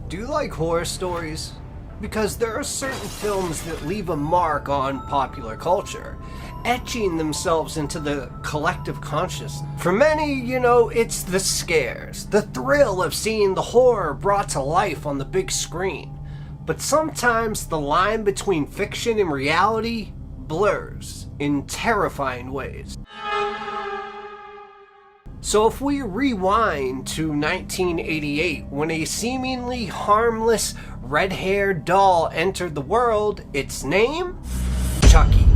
Do you like horror stories? Because there are certain films that leave a mark on popular culture, etching themselves into the collective consciousness. For many, it's the scares, the thrill of seeing the horror brought to life on the big screen. But sometimes the line between fiction and reality blurs in terrifying ways. So if we rewind to 1988, when a seemingly harmless red-haired doll entered the world, its name? Chucky.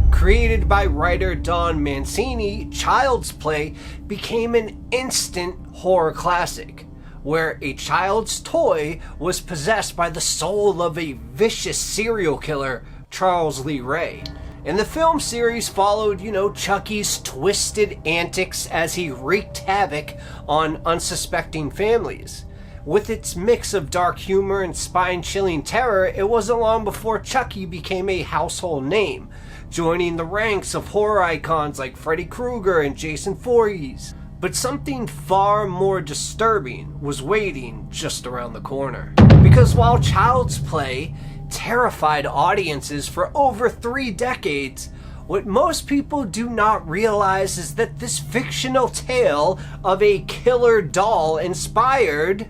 Created by writer Don Mancini, Child's Play became an instant horror classic, where a child's toy was possessed by the soul of a vicious serial killer, Charles Lee Ray. And the film series followed, Chucky's twisted antics as he wreaked havoc on unsuspecting families. With its mix of dark humor and spine-chilling terror, it wasn't long before Chucky became a household name, joining the ranks of horror icons like Freddy Krueger and Jason Voorhees. But something far more disturbing was waiting just around the corner. Because while Child's Play terrified audiences for over 3 decades, what most people do not realize is that this fictional tale of a killer doll inspired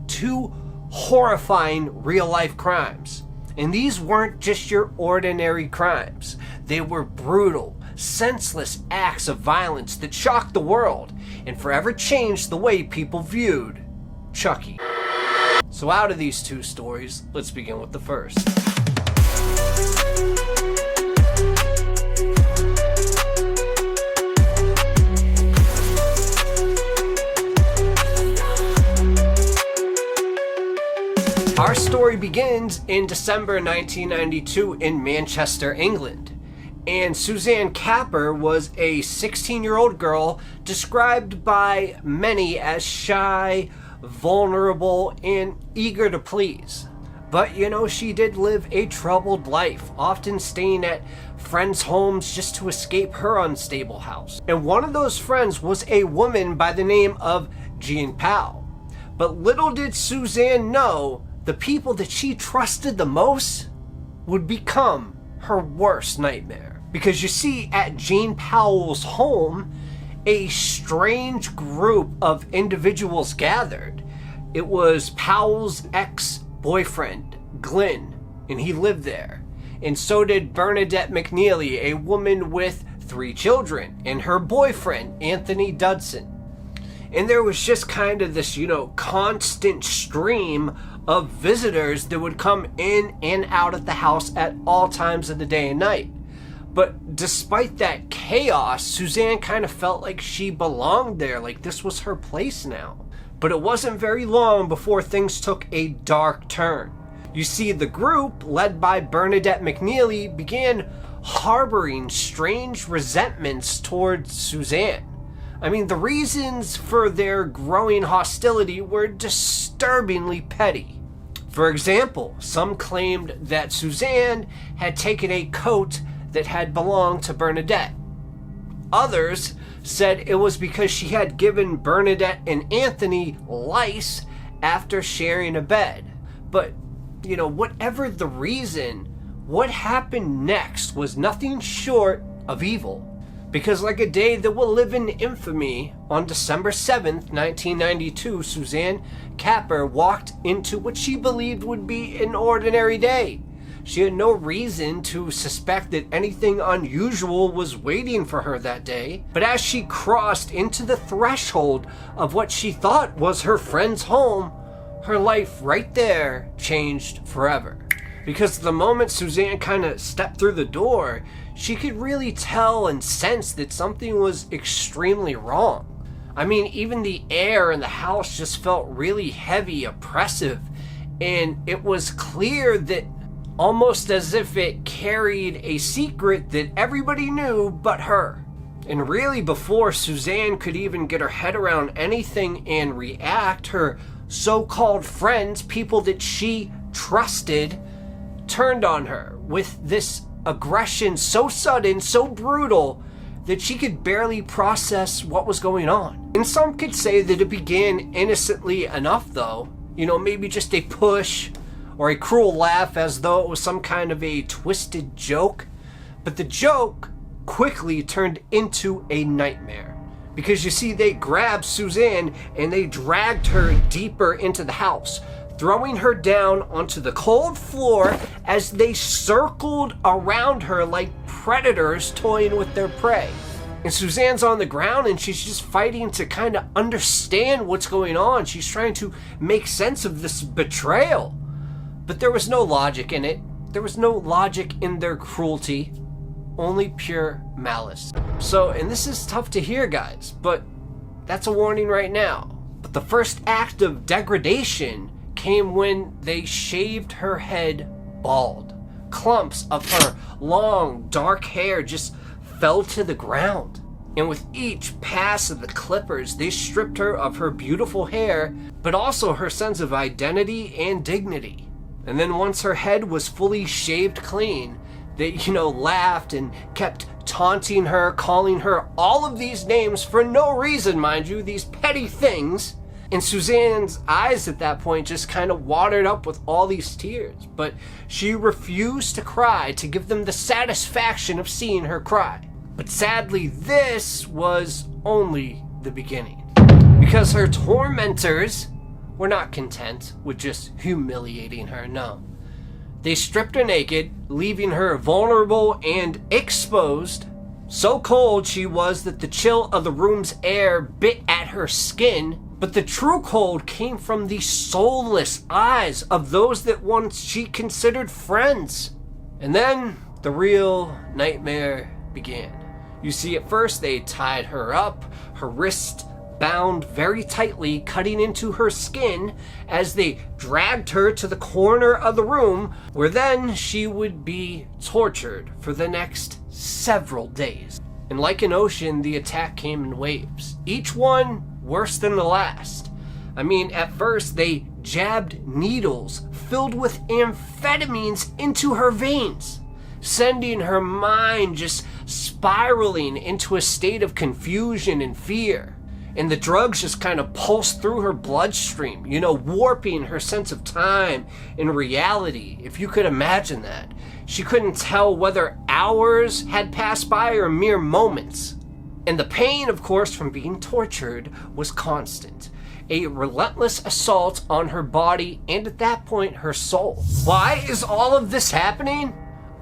2 horrifying real-life crimes. And these weren't just your ordinary crimes. They were brutal, senseless acts of violence that shocked the world and forever changed the way people viewed Chucky. So out of these 2 stories, let's begin with the first. Our story begins in December 1992 in Manchester, England. And Suzanne Capper was a 16-year-old girl described by many as shy, vulnerable, and eager to please. But she did live a troubled life, often staying at friends' homes just to escape her unstable house. And one of those friends was a woman by the name of Jean Powell. But little did Suzanne know, the people that she trusted the most would become her worst nightmare. Because you see, at Jean Powell's home, a strange group of individuals gathered. It was Powell's ex-boyfriend, Glenn, and he lived there. And so did Bernadette McNeely, a woman with 3 children, and her boyfriend, Anthony Dudson. And there was just kind of this, constant stream of visitors that would come in and out of the house at all times of the day and night. But despite that chaos, Suzanne kind of felt like she belonged there, like this was her place now. But it wasn't very long before things took a dark turn. You see, the group, led by Bernadette McNeely, began harboring strange resentments towards Suzanne. I mean, the reasons for their growing hostility were disturbingly petty. For example, some claimed that Suzanne had taken a coat that had belonged to Bernadette. Others said it was because she had given Bernadette and Anthony lice after sharing a bed. But, whatever the reason, what happened next was nothing short of evil. Because like a day that will live in infamy, on December 7th, 1992, Suzanne Capper walked into what she believed would be an ordinary day. She had no reason to suspect that anything unusual was waiting for her that day. But as she crossed into the threshold of what she thought was her friend's home, her life right there changed forever. Because the moment Suzanne kind of stepped through the door, she could really tell and sense that something was extremely wrong. I mean, even the air in the house just felt really heavy, oppressive, and it was clear that almost as if it carried a secret that everybody knew but her. And really, before Suzanne could even get her head around anything and react, her so-called friends, people that she trusted, turned on her with this aggression so sudden, so brutal, that she could barely process what was going on. And some could say that it began innocently enough though, maybe just a push or a cruel laugh as though it was some kind of a twisted joke. But the joke quickly turned into a nightmare. Because you see, they grabbed Suzanne and they dragged her deeper into the house, throwing her down onto the cold floor as they circled around her like predators toying with their prey. And Suzanne's on the ground and she's just fighting to kind of understand what's going on. She's trying to make sense of this betrayal. But there was no logic in it. There was no logic in their cruelty. Only pure malice. So, and this is tough to hear, guys, but that's a warning right now. But the first act of degradation came when they shaved her head bald. Clumps of her long, dark hair just fell to the ground. And with each pass of the clippers, they stripped her of her beautiful hair, but also her sense of identity and dignity. And then once her head was fully shaved clean, they, laughed and kept taunting her, calling her all of these names for no reason, mind you, these petty things. And Suzanne's eyes at that point just kind of watered up with all these tears. But she refused to cry to give them the satisfaction of seeing her cry. But sadly, this was only the beginning. Because her tormentors were not content with just humiliating her, no. They stripped her naked, leaving her vulnerable and exposed. So cold she was that the chill of the room's air bit at her skin. But the true cold came from the soulless eyes of those that once she considered friends. And then the real nightmare began. You see, at first they tied her up, her wrist bound very tightly, cutting into her skin as they dragged her to the corner of the room, where then she would be tortured for the next several days. And like an ocean, the attack came in waves, each one worse than the last. I mean, at first they jabbed needles filled with amphetamines into her veins, sending her mind just spiraling into a state of confusion and fear. And the drugs just kind of pulsed through her bloodstream, warping her sense of time and reality, if you could imagine that. She couldn't tell whether hours had passed by or mere moments. And the pain, of course, from being tortured was constant. A relentless assault on her body and, at that point, her soul. Why is all of this happening?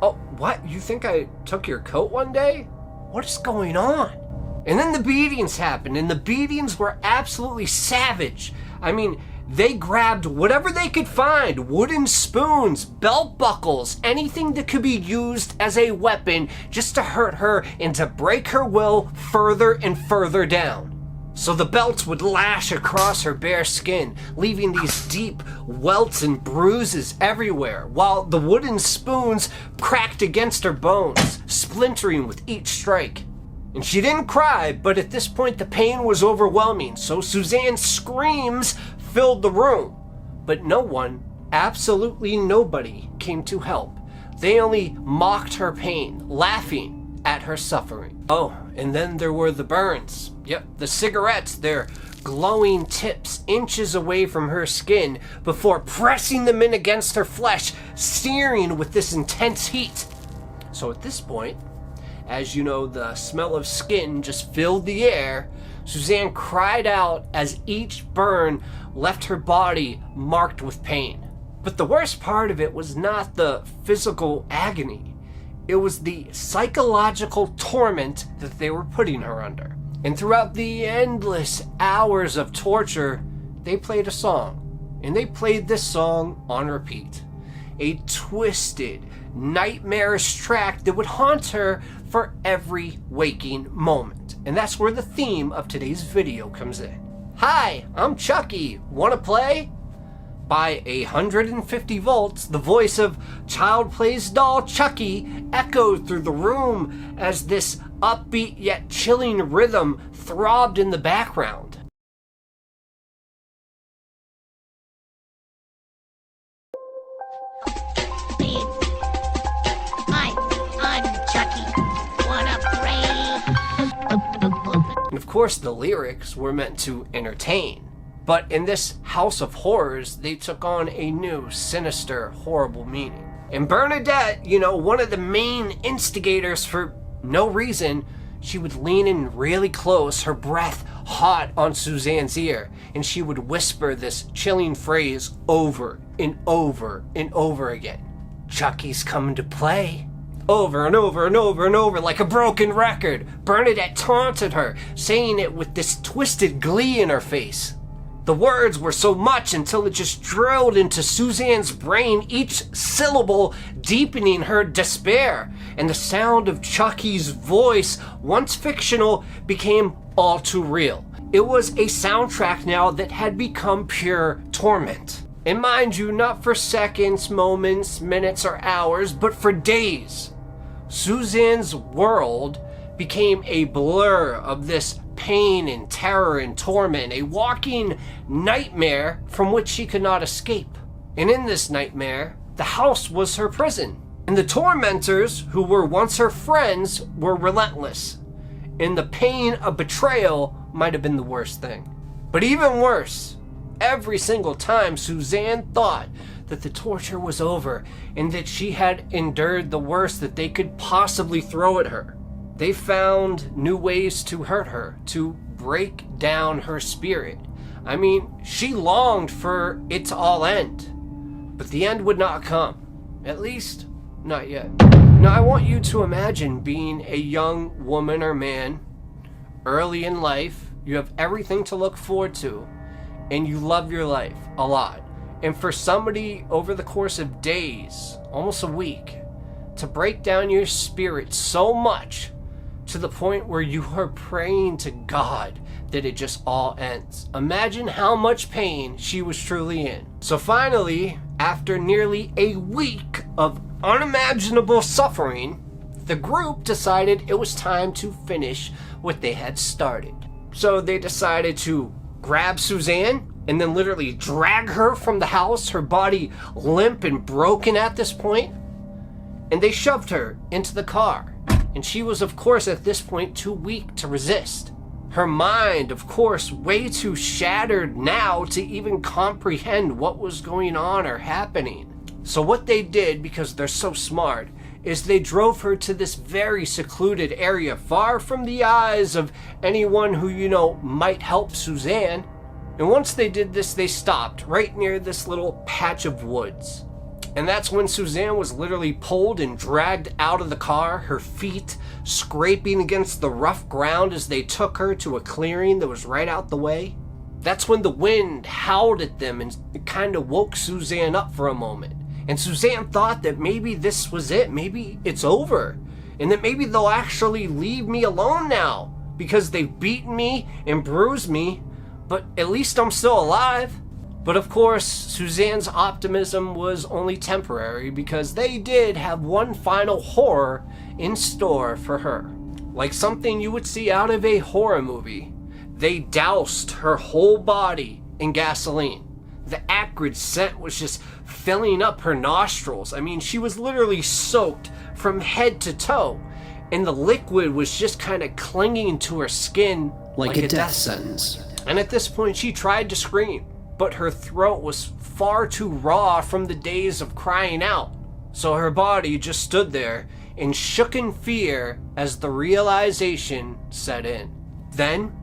Oh, what? You think I took your coat one day? What is going on? And then the beatings happened, and the beatings were absolutely savage. I mean, they grabbed whatever they could find, wooden spoons, belt buckles, anything that could be used as a weapon just to hurt her and to break her will further and further down. So the belts would lash across her bare skin, leaving these deep welts and bruises everywhere, while the wooden spoons cracked against her bones, splintering with each strike. And she didn't cry, but at this point the pain was overwhelming, so Suzanne's screams filled the room. But no one, absolutely nobody, came to help. They only mocked her pain, laughing at her suffering. Oh, and then there were the burns. Yep, the cigarettes, their glowing tips inches away from her skin before pressing them in against her flesh, searing with this intense heat. So at this point, as you know, the smell of skin just filled the air. Suzanne cried out as each burn left her body marked with pain. But the worst part of it was not the physical agony. It was the psychological torment that they were putting her under. And throughout the endless hours of torture, they played a song. And they played this song on repeat. A twisted, nightmarish track that would haunt her for every waking moment. And that's where the theme of today's video comes in. Hi, I'm Chucky. Wanna play? By 150 volts, the voice of Child Plays Doll Chucky echoed through the room as this upbeat yet chilling rhythm throbbed in the background. And of course, the lyrics were meant to entertain. But in this house of horrors, they took on a new, sinister, horrible meaning. And Bernadette, one of the main instigators for no reason, she would lean in really close, her breath hot on Suzanne's ear, and she would whisper this chilling phrase over and over and over again. "Chucky's coming to play." Over and over and over and over, like a broken record. Bernadette taunted her, saying it with this twisted glee in her face. The words were so much until it just drilled into Suzanne's brain, each syllable deepening her despair. And the sound of Chucky's voice, once fictional, became all too real. It was a soundtrack now that had become pure torment. And mind you, not for seconds, moments, minutes, or hours, but for days. Suzanne's world became a blur of this pain and terror and torment, a walking nightmare from which she could not escape. And in this nightmare, the house was her prison. And the tormentors, who were once her friends, were relentless. And the pain of betrayal might have been the worst thing. But even worse, every single time Suzanne thought that the torture was over and that she had endured the worst that they could possibly throw at her, they found new ways to hurt her, to break down her spirit. I mean, she longed for it to all end, but the end would not come. At least, not yet. Now, I want you to imagine being a young woman or man, early in life. You have everything to look forward to, and you love your life a lot. And for somebody over the course of days, almost a week, to break down your spirit so much to the point where you are praying to God that it just all ends. Imagine how much pain she was truly in. So finally, after nearly a week of unimaginable suffering, the group decided it was time to finish what they had started. So they decided to grab Suzanne and then literally drag her from the house, her body limp and broken at this point, and they shoved her into the car. And she was, of course, at this point too weak to resist. Her mind, of course, way too shattered now to even comprehend what was going on or happening. So what they did, because they're so smart, is they drove her to this very secluded area, far from the eyes of anyone who, might help Suzanne. And once they did this, they stopped right near this little patch of woods. And that's when Suzanne was literally pulled and dragged out of the car, her feet scraping against the rough ground as they took her to a clearing that was right out the way. That's when the wind howled at them and it kind of woke Suzanne up for a moment. And Suzanne thought that maybe this was it, maybe it's over, and that maybe they'll actually leave me alone now because they've beaten me and bruised me, but at least I'm still alive. But of course, Suzanne's optimism was only temporary because they did have one final horror in store for her. Like something you would see out of a horror movie, they doused her whole body in gasoline. The acrid scent was just filling up her nostrils. I mean, she was literally soaked from head to toe, and the liquid was just kind of clinging to her skin like a death sentence. And at this point, she tried to scream, but her throat was far too raw from the days of crying out. So her body just stood there and shook in fear as the realization set in. Then,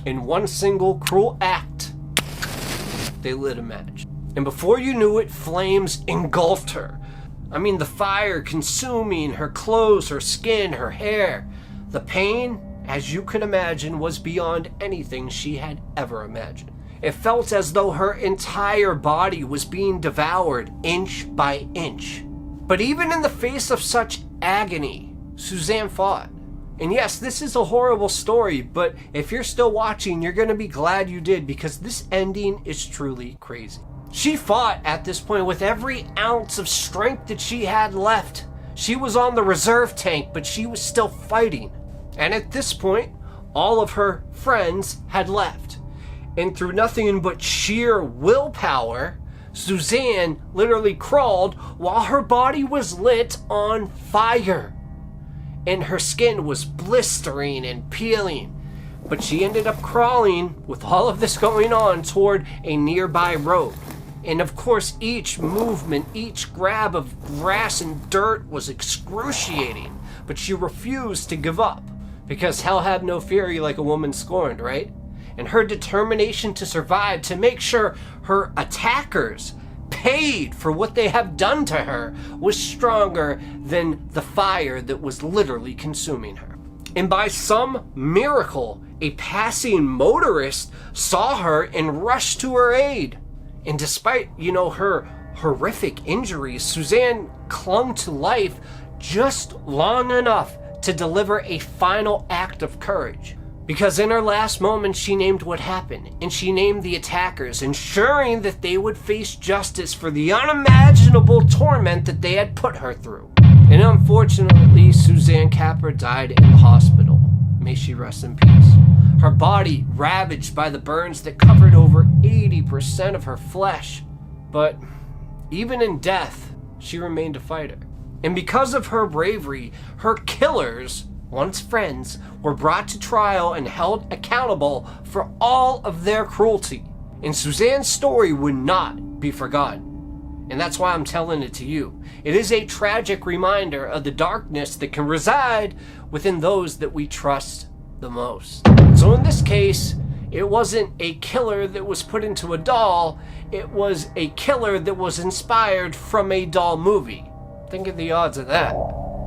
in one single cruel act, they lit a match. And before you knew it, flames engulfed her. I mean, the fire consuming her clothes, her skin, her hair. The pain, as you could imagine, was beyond anything she had ever imagined. It felt as though her entire body was being devoured inch by inch. But even in the face of such agony, Suzanne fought. And yes, this is a horrible story, but if you're still watching, you're going to be glad you did, because this ending is truly crazy. She fought at this point with every ounce of strength that she had left. She was on the reserve tank, but she was still fighting. And at this point, all of her friends had left. And through nothing but sheer willpower, Suzanne literally crawled while her body was lit on fire. And her skin was blistering and peeling. But she ended up crawling, with all of this going on, toward a nearby road. And of course, each movement, each grab of grass and dirt was excruciating. But she refused to give up. Because hell had no fury like a woman scorned, right? And her determination to survive, to make sure her attackers paid for what they have done to her, was stronger than the fire that was literally consuming her. And by some miracle, a passing motorist saw her and rushed to her aid. And despite, her horrific injuries, Suzanne clung to life just long enough to deliver a final act of courage. Because in her last moments, she named what happened, and she named the attackers, ensuring that they would face justice for the unimaginable torment that they had put her through. And unfortunately, Suzanne Capper died in the hospital. May she rest in peace. Her body ravaged by the burns that covered over 80% of her flesh. But even in death, she remained a fighter. And because of her bravery, her killers, once friends, were brought to trial and held accountable for all of their cruelty. And Suzanne's story would not be forgotten. And that's why I'm telling it to you. It is a tragic reminder of the darkness that can reside within those that we trust the most. So in this case, it wasn't a killer that was put into a doll. It was a killer that was inspired from a doll movie. Think of the odds of that.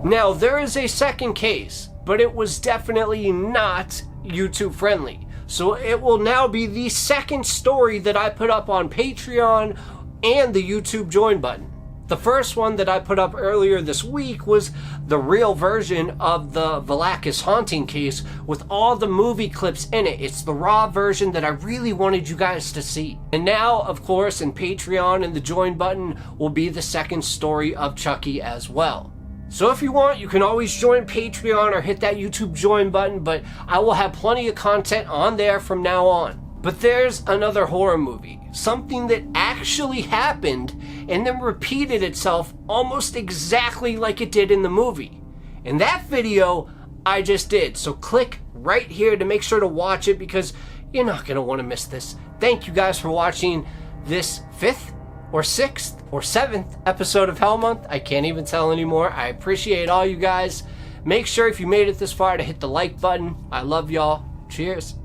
Now, there is a second case, but it was definitely not YouTube friendly. So it will now be the second story that I put up on Patreon and the YouTube join button. The first one that I put up earlier this week was the real version of the Velakis haunting case with all the movie clips in it. It's the raw version that I really wanted you guys to see. And now, of course, in Patreon and the join button will be the second story of Chucky as well. So if you want, you can always join Patreon or hit that YouTube join button, but I will have plenty of content on there from now on. But there's another horror movie, something that actually happened and then repeated itself almost exactly like it did in the movie. And that video I just did. So click right here to make sure to watch it because you're not going to want to miss this. Thank you guys for watching this 5th or 6th or 7th episode of Hell Month. I can't even tell anymore. I appreciate all you guys. Make sure if you made it this far to hit the like button. I love y'all. Cheers.